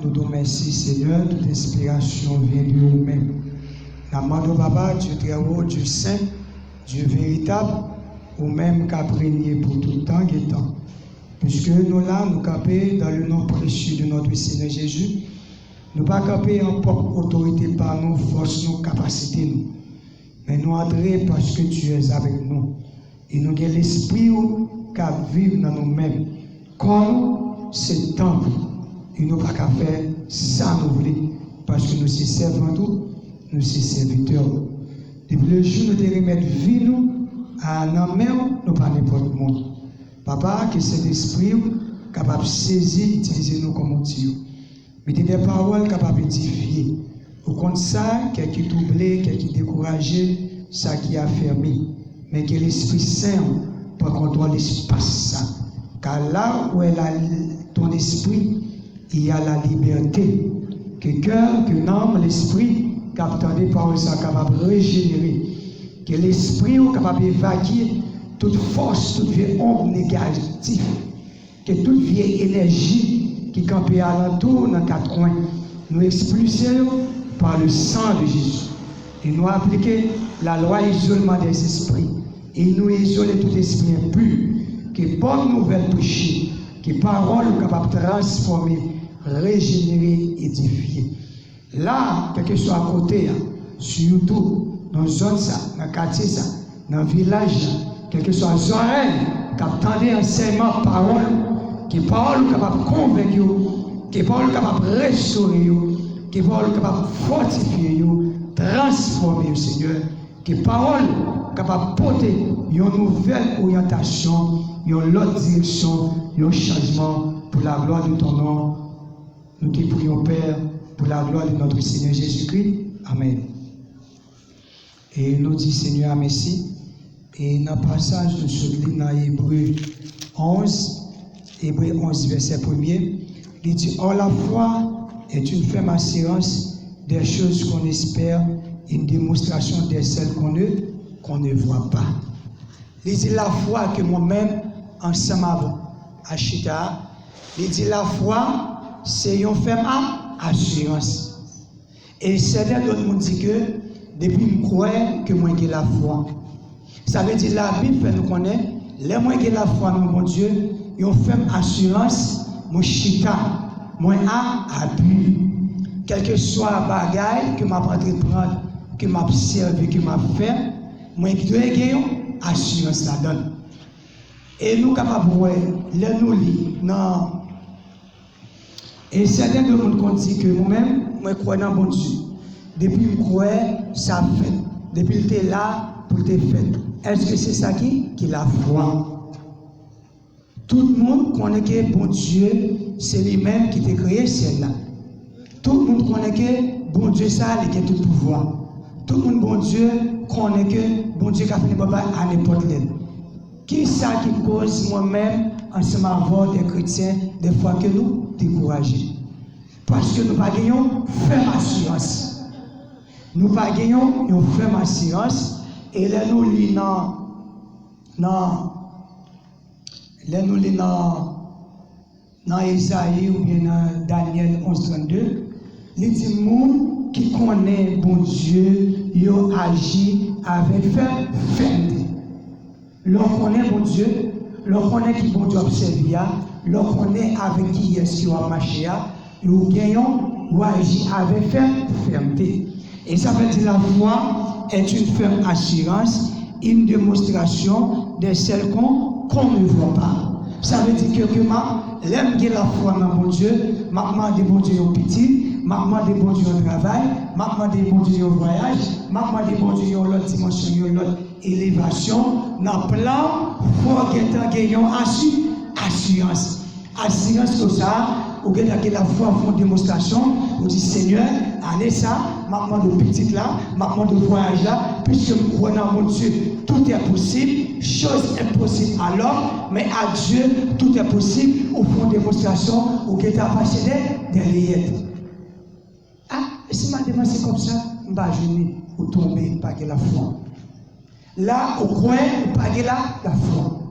nous te remercions, Seigneur, toute inspiration vient de nous-mêmes. Nous demandons, Papa, Dieu très haut, Dieu saint, Dieu véritable, ou même qu'a régné pour tout temps et temps. Puisque nous là, nous campons dans le nom précieux de notre Seigneur Jésus, nous ne pas camper en propre autorité par nos forces, nos capacités, nous. Mais nous entrer parce que tu es avec nous. Et nous avons l'esprit qui vit dans nous-mêmes. Comme ce temple, il nous pas qu'à faire ça nous voulons. Parce que nous sommes servants, nous sommes serviteurs. Depuis le jour où nous devons remettre vie nous, à nos mains, nous pas n'importe monde. Papa, que cet esprit capable de saisir, utiliser nous comme outil. Mettez des paroles capables d'édifier. Au compte ça, quelqu'un qui troublé, quelqu'un qui découragé, ça qui a fermé. Mais que l'Esprit Saint peut contrôler l'espace ça. Car là où est ton esprit, il y a la liberté. Que cœur, que l'âme, l'esprit, captant des paroles ça capable de régénérer. Que l'esprit est capable d'évacuer toute force, toute vieille ombre négative. Que toute vieille énergie qui campait alentour dans quatre coins, nous expulsions par le sang de Jésus. Et nous appliquer la loi isolement des esprits. Et nous isoler tout esprit impur. Que bonne nouvelle prêchée, que parole capable de transformer, régénérer, édifier. Là, quel que soit à côté, surtout dans la zone, dans le quartier, dans le village, quel que soit les oreilles, qui attendent enseignement, parole, qui parole capable de convaincre, qui parole capable de restaurer, qui parole capable de fortifier, transformer, Seigneur, qui parole capable de porter une nouvelle orientation, une autre direction, un changement pour la gloire de ton nom. Nous te prions, Père, pour la gloire de notre Seigneur Jésus-Christ. Amen. Et nous disons, Seigneur, merci. Et dans le passage de ce livre, dans Hébreu 11, verset 1er, il dit, or la foi est une ferme assurance des choses qu'on espère, une démonstration de celles qu'on ne voit pas. Il dit la foi que moi-même, ensemble à Chita, il dit la foi, c'est une ferme assurance. Et certains d'autres m'ont dit que, depuis je crois que moi j'ai la foi. Ça veut dire la Bible fait nous connaître, les moi j'ai la foi, mon Dieu, une ferme assurance, mon Chita, moi à but. Quel que soit la bagaille que m'a entreprendre, que m'a servi, que m'a fait, moi qui dois gagner assurance la donne. Et nous capables de nous lire non. Et certains de nous dit que moi-même, moi crois dans bon Dieu. Depuis que je crois, ça fait. Depuis que tu es là, pour te faire. Est-ce que c'est ça qui la foi? Tout le monde connaît que bon Dieu, c'est lui-même qui t'a créé celle-là. Tout le monde connaît que bon Dieu, ça, il a tout pouvoir. Tout le monde, bon Dieu, connaît que bon Dieu, qui a fait papa à n'importe quel. Qui est ça qui cause moi-même, ensemble avec des chrétiens, des fois que nous décourageons? Parce que nous ne gagnons pas ferme assurance. Nous ne gagnons pas une ferme assurance. Et là, nous lisons dans Isaïe ou bien dans Daniel 11:32, il dit monde qui connaît bon Dieu, il agit avec fermeté. L'on connaît bon Dieu, l'on connaît qui bon Dieu observe, l'on connaît avec qui est-ce qu'il va marcher, nous gagnons ou agit avec fermeté. Et ça veut dire la foi est une ferme assurance, une démonstration de celle qu'on ne voit pas. Ça veut dire que l'aime de la foi dans mon Dieu, maman de bon Dieu au petit, maman de bon Dieu au travail, maman de bon Dieu au voyage, maman de bon Dieu au l'autre dimension, l'autre élévation, dans le plan, faut qu'il y ait une assurance. Assurance comme ça, ou que la foi font démonstration, vous dites Seigneur, allez ça, maman de petit là, maman de voyage là, puisque nous croyons dans mon Dieu, tout est possible, chose impossible alors, mais à Dieu, tout est possible, ou font démonstration, ou que tu as passé des liettes. Ah, si ma demande c'est comme ça, je ne vais pas gêner, ou tomber, pas que la foi. Là, au coin, pas que la foi.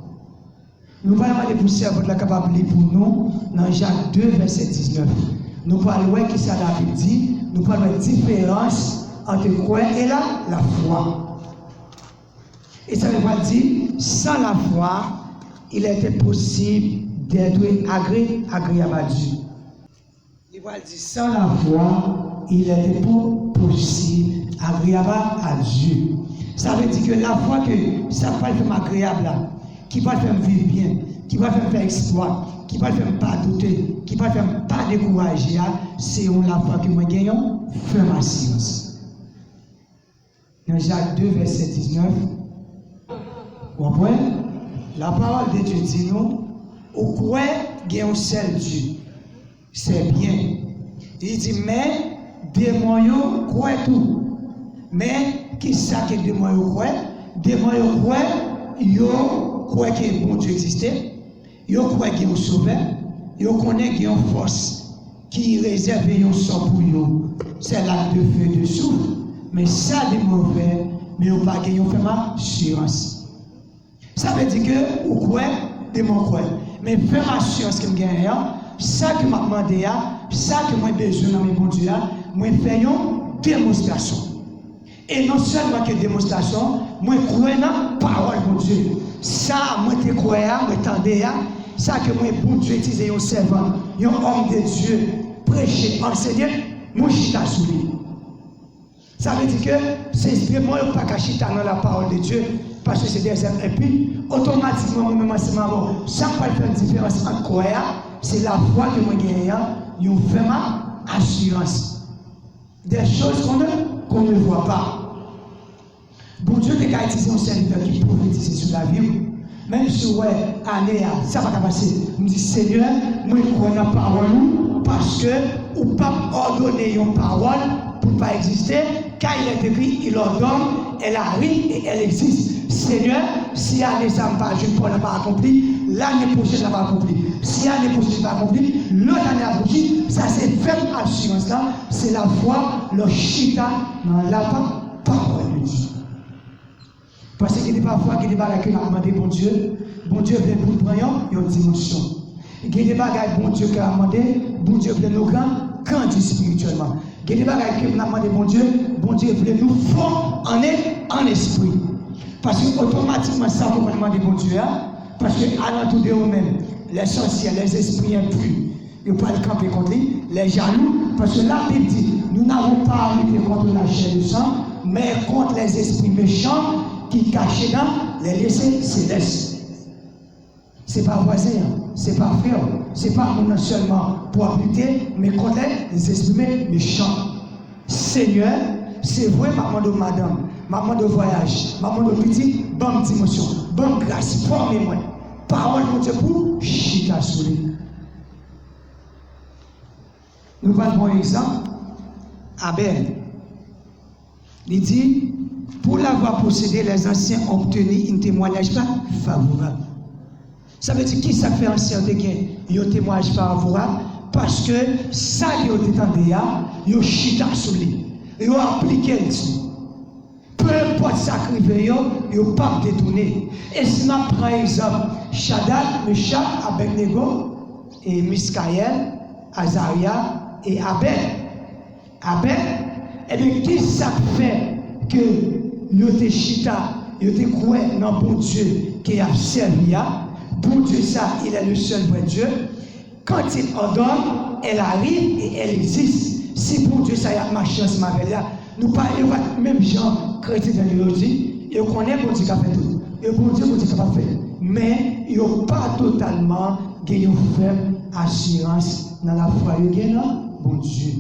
Nous allons demander pour servir la capacité pour nous dans Jacques 2, verset 19. Nous parlons qui ça David dit, nous parlons de différence entre quoi et la foi. Et ça veut dire, sans la foi, il était possible d'être agréable à Dieu. Il va dire, sans la foi, il était possible agréable à Dieu. Ça veut dire que la foi que ça va le faire agréable là, qui va le faire vivre bien, qui va le faire exploit, qui va le faire pas douter, qui va le faire pas décourager, c'est la foi que moi gagnons, fait ma science. Dans Jacques 2, verset 19, vous comprenez? La parole de Dieu dit nous, au quoi il y a un seul Dieu. C'est bien. Il dit, mais démons croient tout. Mais qui ça que démons croient? Démons croient que bon Dieu existait. Ils croient qu'il y a un sauveur. Ils connaissent qu'il y a une force qui réserve un sort pour eux. C'est l'acte de feu de souffle. Mais ça, des mauvais, mais on pas gagner, on fait ma assurance. Ça veut dire que, ou quoi, des mon quoi. Mais faire ma assurance que je gagne, ça que m'a demandé, ça que moi besoin dans mes bons Dieu, moi fais une démonstration. Et non seulement que démonstration, moi crois dans la parole de Dieu. Ça, moi te crois, moi t'endais, ça que moi bon Dieu utiliser un servant, un homme de Dieu, prêcher, enseigner, moi chita sous lui. Ça veut dire que c'est moi je ne pas cacher dans la parole de Dieu parce que c'est des êtres. Et puis, automatiquement, moi-même, ça ne va pas faire une différence entre quoi, c'est la foi que moi gagne, nous fait ma assurance. Des choses qu'on ne voit pas. Bon Dieu, qui a utilisé un serviteur qui prophétise sur la vie, même si ouais, année, ça va passer. Je me dis, Seigneur, moi je crois dans la parole parce que ou pas ordonner une parole pour ne pas exister, quand il est écrit, il ordonne, elle arrive et elle existe. Seigneur, si l'année ça ne va pas accompli, l'année prochaine ça va accompli. Si l'année prochaine ça va accompli, l'autre année accompli, ça c'est ferme assurance là, c'est la foi, le chita dans la parole de Dieu. Parce qu'il y a parfois des bagages qui ont demandé bon Dieu vient pour prendre une dimension. Il y a des bagages bon Dieu qui a demandé, bon Dieu vient nous grandir spirituellement. Il y a des bagages qui ont demandé bon Dieu vient nous fond en esprit. Parce que automatiquement ça vous demander bon Dieu, parce que à l'entour de vous-même, les sorciers, les esprits impurs, ils ne peuvent pas camper contre lui, les jaloux, parce que la Bible dit, nous n'avons pas à lutter contre la chair et le sang, mais contre les esprits méchants qui cachent dans les laissés célestes. Ce n'est pas voisin, ce n'est pas frère, ce n'est pas non seulement pour lutter, mais contre les esprits méchants. Seigneur, c'est vrai, maman de madame, maman de voyage, maman de petit, bonne dimension, bonne grâce, formez-moi. Parole de Dieu pour chita sur lui. Nous prenons un exemple. Abel. Il dit, pour l'avoir possédé, les anciens ont obtenu un témoignage favorable. Ça veut dire qui ça fait ancien de gain? Il y a un témoignage favorable parce que ça qui a été entendu, il y a chita sur lui. Il a appliqué dessus. Peu importe ce qui arrive, il n'y a pas détourné. Et si on prend exemple, Shadrach, Meshach, Abednego, et Miskaël, Azaria et Abel. Et bien, qui ça fait que nous te chita, nous te croyons dans bon Dieu qui a servi? Bon Dieu, ça, il est le seul vrai Dieu. Quand il ordonne, elle arrive et elle existe. Si bon Dieu, ça y a ma chance, ma belle, nous parlons même gens chrétiens de dit, ils connaissent bon Dieu qui a fait tout. Et bon Dieu qui a fait. Mais ils n'ont pas totalement gagné une ferme assurance dans la foi. Ils gagnent bon Dieu.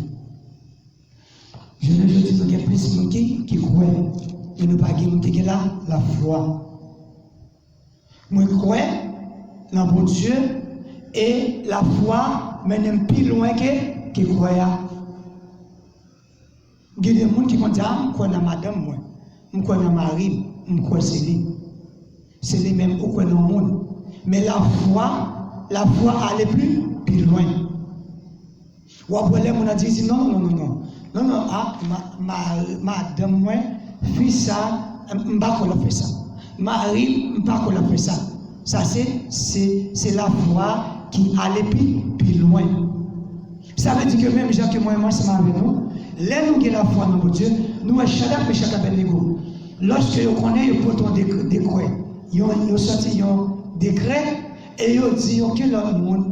Je ne dis pas qu'il y a plus de gens qui croient. Et nous pas gagner la foi. Moi, je crois dans bon Dieu et la foi mène plus loin que croyant. Il y a des gens qui vont dire, je crois dans madame, je crois dans Marie, je crois c'est lui. C'est les mêmes qui croient dans le monde. Mais la foi allait plus loin. Ou après, on a dit non, madame, moi, fils ça, je ne vais pas faire ça. Marie, je ne vais pas faire ça. Ça, c'est la foi qui allait plus loin. Ça veut dire que même gens que moi ensemble avec nous, là nous avons la foi dans Dieu, nous sommes Shadrach, Meshach et Abednego. Lorsque vous connaissez, vous portez un décret. Ils ont sorti un décret et ils ont dit que le monde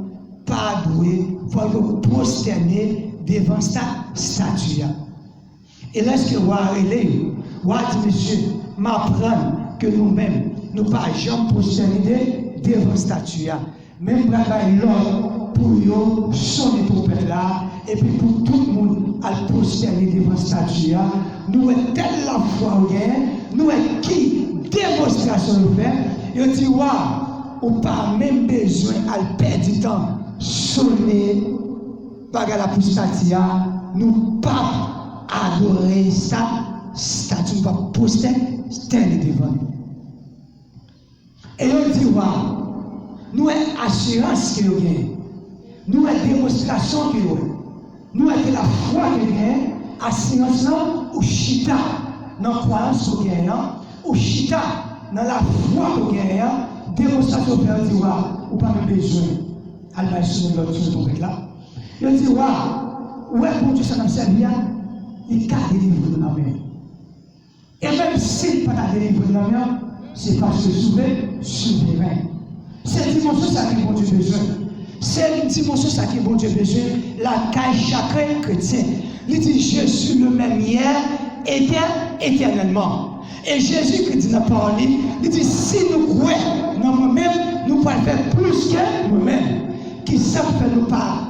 pas doué, il faut prosterner devant cette statue. Et lorsque vous allez, vous dites, monsieur, m'apprendre que nous-mêmes, nous ne pas jamais prosterner devant cette statue. Même l'homme pour sonner pour peuple là, et puis pour tout le monde à prosterner devant cette statue. Nous avons telle la foi au gain, nous avons qui démonstration de faire, et on dit, waouh, on n'a pas même besoin de perdre du temps, sonner, par la statue, nous pas adorer ça, statue, nous pas poster, stand devant. Et on dit, waouh, nous avons assurance que nous avons, nous avons démonstration que nous avons, nous avons la foi que nous avons, assurance ou chita, dans la croyance que nous avons, ou chita, dans la foi que nous avons, démonstration que nous avons, waouh, ou pas même besoin, à la sur l'autre sur le là. Il dit, waouh, ouais, pour Dieu, ça n'a pas servi, il t'a délivré de la main. Et même s'il n'a pas délivré de la main, c'est parce que souverain. C'est une dimension ça qui bon Dieu besoin. C'est une dimension ça qui bon Dieu besoin. La caille chacun chrétien. Il dit, je suis le même hier, éternellement. Et Jésus qui dit dans la parole, il dit, si nous croyons dans nous-mêmes, nous pouvons faire plus que nous-mêmes. Qui savent faire nous pas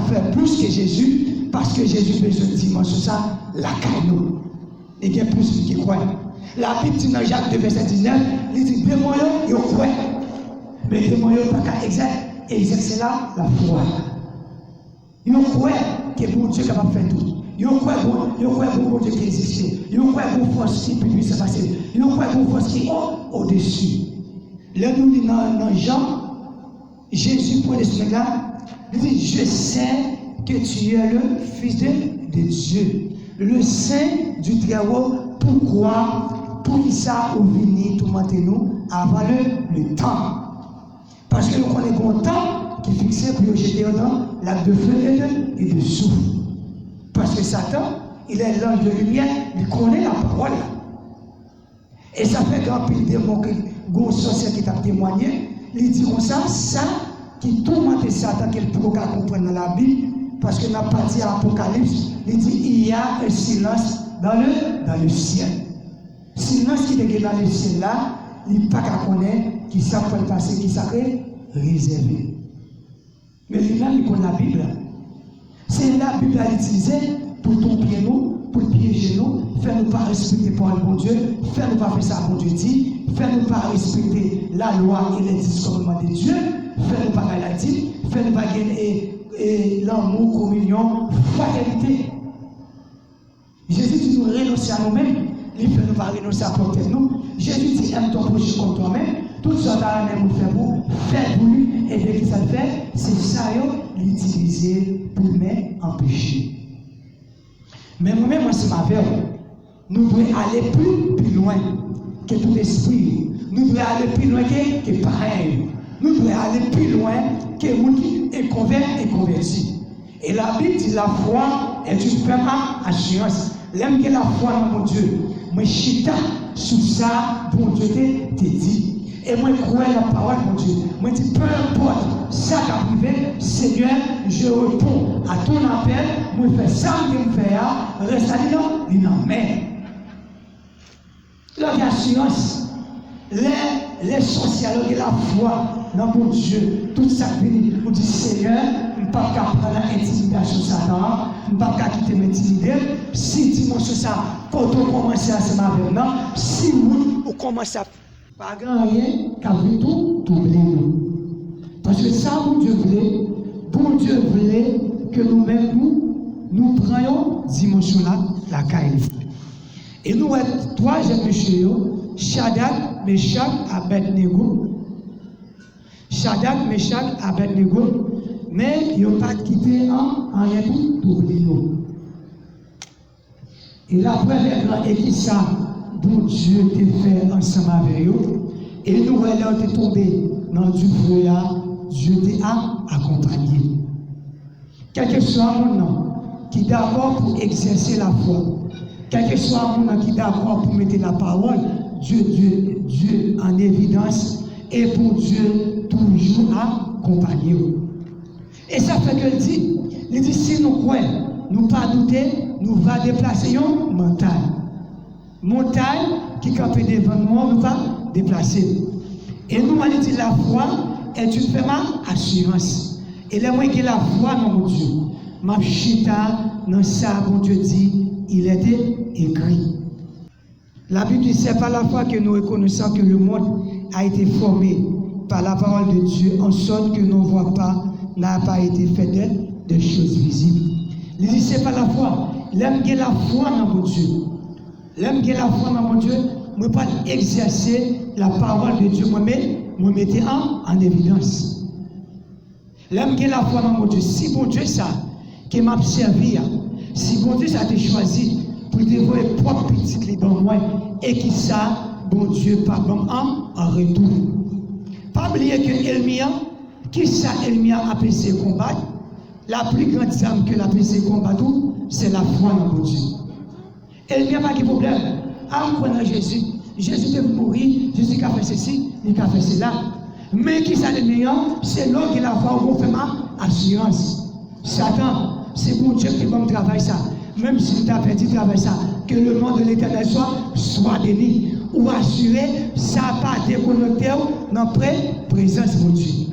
faire plus que Jésus, parce que Jésus besoin de dimension ça, la caille nous. Et il y a plus qui croient. La Bible dit dans Jacques 2, verset 19, il dit, démons, ils croient. Mais les démons, ils ne pas exercer là la foi. Ils croient que bon Dieu est capable de faire tout. Ils croient que bon Dieu qui existe. Ils croient que bon force qui peut se passer. Ils croient que bon force qui est au-dessus. Là, nous lisons dans Jean, Jésus pour les là, il dit, je sais que tu es le Fils de Dieu, le Saint du Très-Haut. Pourquoi? Pour ça, vous venez tourmenter nous avant le temps. Parce que nous connaissons un temps qui est fixé pour jeter dans l'acte de feu et de souffle. Parce que Satan, il est l'ange de lumière, il connaît la parole. Et ça fait grand pile démon que gros sorcier qui t'a témoigné, il dit comme ça qui tourmente Satan, qu'il peut pas comprendre dans la Bible, parce que dans la partie Apocalypse, il dit il y a un silence dans le ciel. Silence qui est dans le ciel là, il n'est pas qu'à connaître qui ça peut passer, qui ça réservé. Mais là, il connaît la Bible. C'est la Bible à utiliser pour ton pied nous, pour piéger nous, faire nous pas respecter pour le bon Dieu, faire nous pas faire ça bon Dieu dit, faire nous pas respecter la loi et les 10 commandements de Dieu, faire nous pas la dit, faire nous pas gagner l'amour, communion, fraternité. Jésus dit nous renoncer à nous-mêmes, il fait nous pas renoncer à porter nous. Jésus dit aime ton prochain comme toi-même. Tout ça dans la même fait pour faire pour lui et dès qu'il ça fait, c'est ça l'utiliser pour m'empêcher. Mais moi-même, moi, c'est ma verre. Nous devons aller plus loin que tout esprit. Nous devons aller plus loin que pareil. Nous devons aller plus loin que le monde qui est converti. Et la Bible dit la foi est une ferme assurance. L'aime que la foi dans mon Dieu. Moi, chita sous ça, bon Dieu te dit. Et moi, je crois la parole de Dieu. Moi, je dis, peu importe ça qui arrive, Seigneur, je réponds à ton appel. Moi, je fais ça que je fais, reste à l'île, en mer. L'assurance, les sociales, la foi dans mon Dieu, tout ça qui vient, on dit, Seigneur, je ne peux pas prendre l'intimidation de Satan, je ne peux pas quitter m'intimider. Si dimanche ça, quand on commence à se marier maintenant, si oui, on commence à pas grand rien qu'à vous tout oublier nous. Parce que ça, bon Dieu voulait que nous-mêmes, nous prenions dimension là, la caille. Et nous, trois jeunes messieurs, Shadrach, Meshach, Abednego. Shadrach, Meshach, Abednego, mais ils n'ont pas quitté en rien tout oublier. Et la première grande équipe, ça, bon Dieu t'a fait ensemble avec eux, et nous allons tomber dans du feu, Dieu t'a accompagné. quel que soit mon nom, qui est d'accord pour exercer la foi, quel que soit mon nom qui est d'accord pour mettre la parole, Dieu en évidence, et pour Dieu toujours accompagner. Et ça fait que il dit si nous croyons, nous pas douter, nous va déplacer une montagne. Montagne qui campe devant nous, nous va déplacer. Et nous, on dit la foi est une ferme assurance. Et là, moi, qui la foi dans mon Dieu, ma chita, dans ça, mon Dieu dit, il était écrit. La Bible dit, c'est par la foi que nous reconnaissons que le monde a été formé par la parole de Dieu, en sorte que nous ne voyons pas, n'a pas été fait d'elle de choses visibles. Il dit, c'est par la foi. L'aime que la foi dans mon Dieu. L'aime que la foi dans mon Dieu, je ne peux pas exercer la parole de Dieu, moi mettez en évidence. L'aime que la foi dans mon Dieu. Si bon Dieu ça, qui m'a servi, si bon Dieu ça t'a choisi pour te voir propre petite les dans moi, et qui ça, bon Dieu, pardon en retour. Pas oublier que Elmia, qui ça Elmia a pensé combattre, la plus grande arme que la PC combattre, c'est la foi dans mon Dieu. Elmia n'a pas de problème. En prenant Jésus, Jésus devait mourir, Jésus a fait ceci, il a fait cela. Mais qui ça l'Elmia, c'est l'homme qui l'a foi au fait ma assurance. Satan, c'est bon Dieu qui va me travailler ça. Même si tu as perdu travail ça, que le nom de l'Éternel soit béni. Ou assuré, ça n'a pas déconnecté dans la présence de Dieu.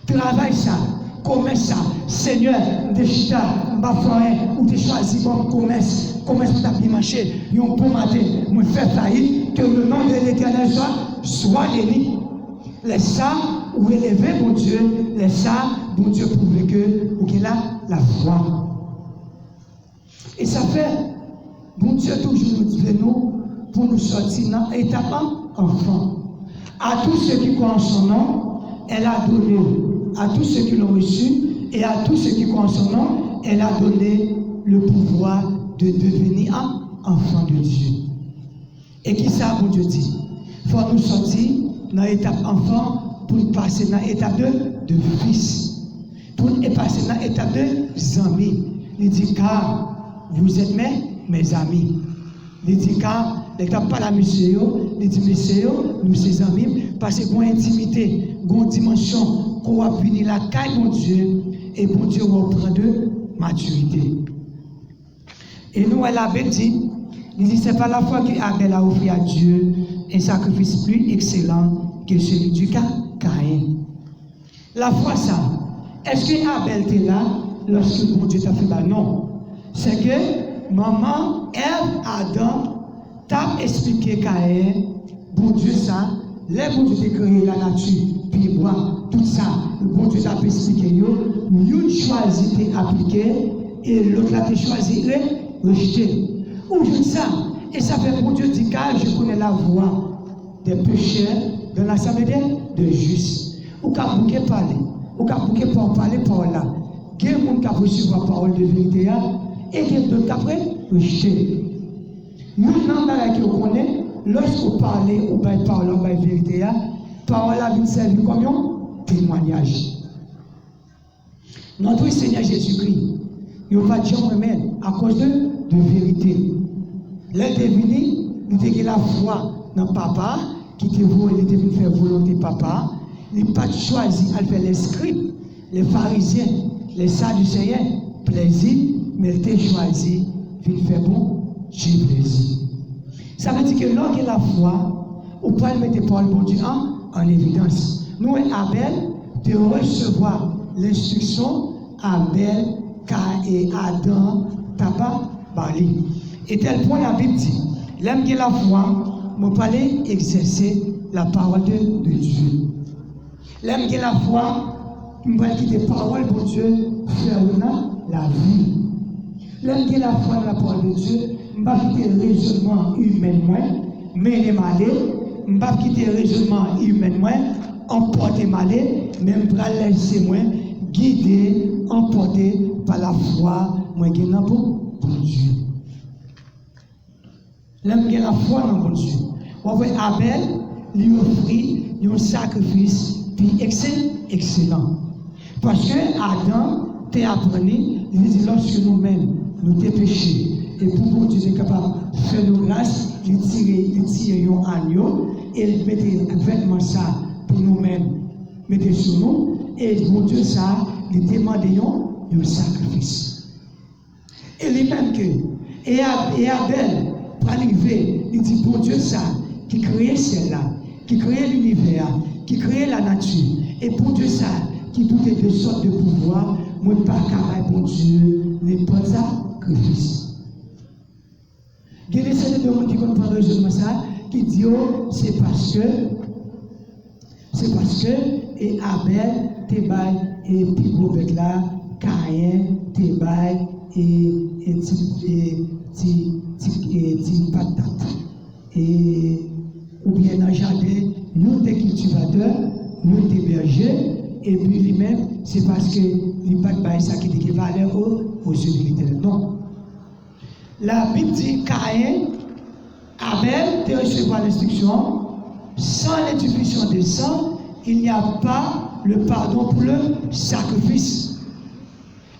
Travail ça, commerce ça, Seigneur, de chita, m'bafoin, ou de choisi bon commerce pour ta bien marcher, yon bon matin, me faire faillite, que le nom de l'Éternel soit béni. Laisse ça, ou élever mon Dieu, laisse ça, bon Dieu prouve que, ou qu'il a la foi. Et ça fait, bon Dieu toujours nous dit nous, pour nous sortir dans l'étape enfant. À tous ceux qui croient en son nom, elle a donné, à tous ceux qui l'ont reçu, et à tous ceux qui croient en son nom, elle a donné le pouvoir de devenir enfant de Dieu. Et qui ça, bon Dieu dit? Il faut nous sortir dans l'étape enfant pour passer dans l'étape de fils. Pour passer dans l'étape de amis. Il dit, car vous êtes mes amis. Il dit, car les gens pas la monsieur, il dit, monsieur, nous ses amis, parce que une intimité, une dimension, qu'on va punir la caille de Dieu, et bon Dieu reprend de maturité. Et nous, elle avait dit, il dit, c'est pas la fois qu'Abel a offert à Dieu un sacrifice plus excellent que celui du Caïn. La foi, ça, est-ce que Abel était là lorsque bon Dieu t'a fait mal? Non. C'est que maman, Ève, Adam, t'a expliqué Caïn, bon Dieu ça, les bon Dieu t'a créé la nature, puis bois, tout ça, le bon Dieu t'a expliqué, nous choisi d'appliquer, et l'autre t'a choisi de rejeter. Où je dis ça? Et ça fait bon Dieu dit, car je connais la voix des pécheurs dans l'assemblée des justes. Ou qu'à bouquet parler, ou qu'à bouquet pour parler par là. Il y a des gens qui ont reçu la parole de vérité, et il y a d'autres qui ont rejeté. Nous, dans la qui on connaît, lorsqu'on parle, on va parler, on va vérité, parole a été servie comme un témoignage. Notre Seigneur Jésus-Christ, il n'a pas dit moi-même à cause de vérité. L'être devenu, il était la foi dans papa, qui était venu, il était venu faire volonté papa. Il n'a pas choisi à faire les scribes, les pharisiens, les sadducéens, plaisir, mais il était choisi de faire bon Dieu plaisir. Ça veut dire que lorsque la foi, on peut mettre Paul bon Dieu en évidence. Nous, Abel, de recevoir l'instruction, Abel, et Adam, Tapa, Bali. Et tel point la Bible dit, l'aime que la foi, je peux aller exercer la parole de Dieu. L'aime que la foi, je peux quitter la parole de Dieu, faire la vie. L'aime que la foi, la parole de Dieu, je ne peux pas quitter le raisonnement humain, mais les malais, je ne peux pas quitter le raisonnement humain, emporter malais, même pour laisser moi, guider, emporter par la foi, moi qui n'ai pour Dieu. L'aime que la foi dans mon Dieu. On voit Abel lui offrir un sacrifice puis excellent. Parce que Adam t'es appris, il dit lorsque nous-mêmes, nous t'es péchés, et pour bon Dieu est capable de faire nos grâces, il tire un agneau, et il mettait vêtement ça pour nous-mêmes, mettez sur nous, et bon Dieu ça, il demande un sacrifice. Et lui-même que, et Abel, pour arriver, il dit bon Dieu ça, qui crée celle-là, qui crée l'univers, qui crée la nature, et pour Dieu ça, qui toutes les deux sortes de pouvoirs, moi pas carré pour Dieu, n'est pas sacrifice. Il y a des gens qui comprennent raisonnement ça, qui disent c'est parce que et Abel te bail et puis Robert là, Caïn te bail et ti patate et ou bien dans le jardin, nous des cultivateurs, nous des bergers, et puis lui-même, c'est parce que il n'a pas ça qui dit valeur aux yeux de l'Éternel. Non. La Bible dit Caïn, Abel, te recevoir l'instruction, sans l'intuition de sang, il n'y a pas le pardon pour le sacrifice.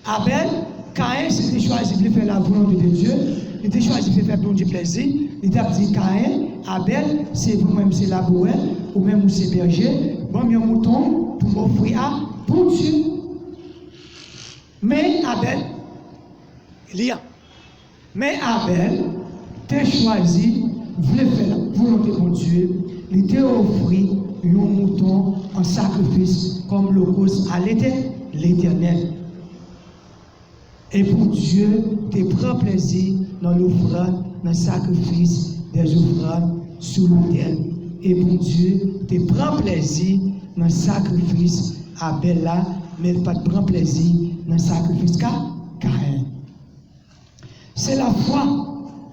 Abel, Caïn, s'était choisi de faire la volonté de Dieu, il était choisi de faire bon Dieu plaisir, il a dit Caïn, Abel, c'est vous-même, c'est labourer, ou même c'est berger, bon, un mouton pour m'offrir à bon Dieu. Mais Abel, t'es choisi, voulait faire la volonté de Dieu, il t'a offert un mouton en sacrifice comme l'holocauste à l'Éternel. Et pour Dieu, tu prends plaisir dans l'offrande, dans le sacrifice des offrandes sous l'autel. Et pour Dieu, tu prends plaisir dans le sacrifice Abel là, mais pas de prendre plaisir dans le sacrifice Caïn. C'est la foi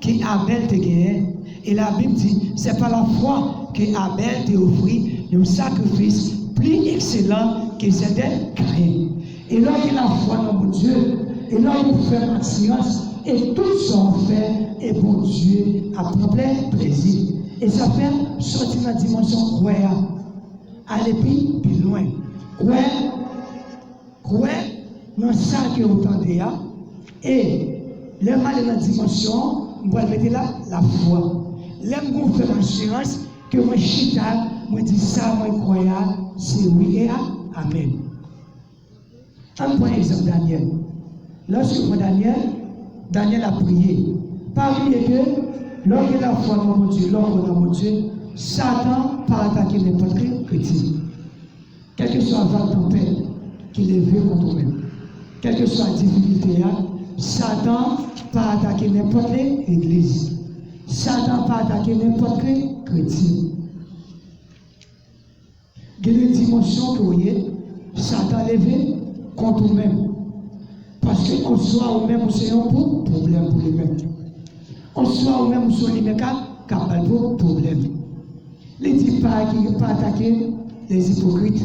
qu'Abel te gagne. Et la Bible dit, c'est pas la foi qu'Abel t'a offert un sacrifice plus excellent que c'était Caïn. Et là, il y a la foi dans mon Dieu. Et là, on fait la science. Et tout ça on fait, et pour Dieu a plein plaisir. Et ça fait sortir dans la dimension croyable. Aller plus loin. Croire dans ça que vous entendez. Et le mal dans la dimension, on va mettre là la foi. L'aime qu'on fait l'assurance que moi chita, moi dis ça, moi croyable, c'est oui et amen. Un point exemple Daniel. Lorsque moi Daniel a prié. Pas oublier que lorsque la foi dans mon Dieu, dans mon Dieu, Satan pas attaquer n'importe quel chrétien. Quelle que soit la tempête qu'il est vu contre nous-mêmes. Quelle que soit la difficulté, Satan pas attaquer n'importe quelle église. Satan pas attaquer n'importe quel chrétien. Il y a une dimension que vous voyez, Satan levé contre nous-mêmes. Parce qu'on soit au même où c'est un problème pour lui-même. On soit au même où c'est lui-même capable de problème. Les dit pas qui ne pas attaquer les hypocrites.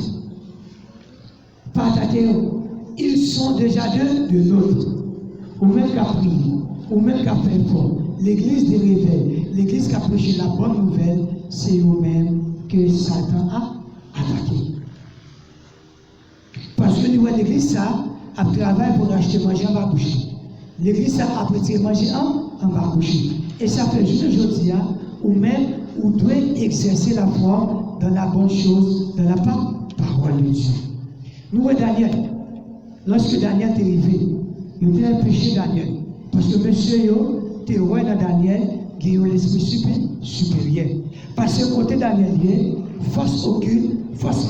Pas attaquer eux. Ils sont déjà de l'autre. Ou même qu'à prier, ou même qu'à faire fort. L'église des réveils, l'église qui a prêché la bonne nouvelle, c'est eux-mêmes que Satan a attaqué. Parce que nous voyons l'église ça, a travaillé pour acheter manger en bas coucher. L'église ça a prêté manger en bas coucher. Et ça fait juste aujourd'hui, ou même, ou doit exercer la foi dans la bonne chose, dans la parole de Dieu. Nous voyons Daniel. Lorsque Daniel est arrivé, il était un péché Daniel. Parce que monsieur, tu es dans Daniel, il y a l'esprit supérieur. Parce que côté Daniel, force occulte, force